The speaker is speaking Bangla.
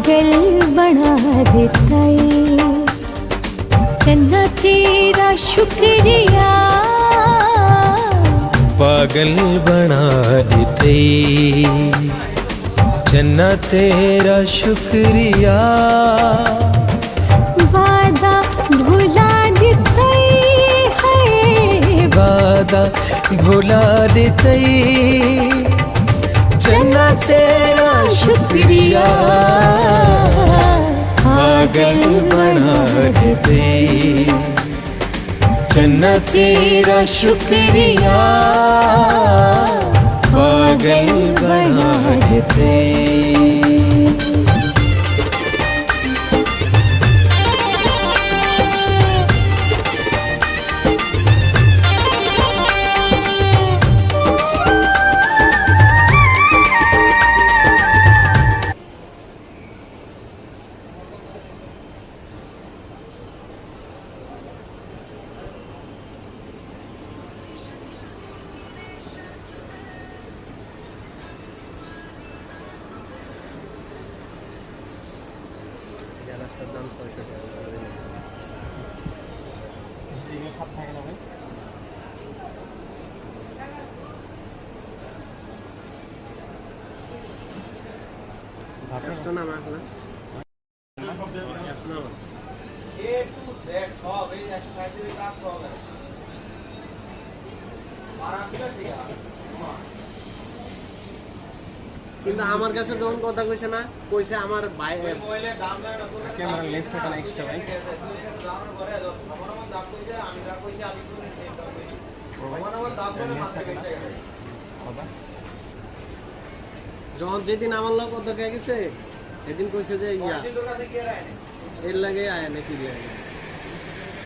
पागल बना देता है चन्ना तेरा शुक्रिया पागल बना देते चन्ना तेरा शुक्रिया वादा भुला देता है वादा भुला देते चन्ना तेरा शुक्रिया पागल बना देते चन्ना तेरा शुक्रिया पागल बना देते দাম 600 টাকা এদিকে সব থাকে না ভাই ভাতটা নাম আসলে এ টু জেড সব এই 160 টাকা কাট সব আর আপনি ঠিক আছে কিন্তু আমার কাছে যখন কথা কইছে না কইছে আমার ভাই মোবাইলে দাম দেয় না ক্যামেরা লেন্স থাকে না এক্সট্রা ভাই দামের পরে আমার দাম কইছে আমি যা কইছি আমি শুনে সেই দাম কইছি আমার দাম করে মাথা কেটে গেছে বাবা যখন যেদিন আমার লোক কথা কে গেছে এদিন কইছে যে ইয়া দিন লোক আছে কি আয় এর লাগে আয় নাকি দিয়ে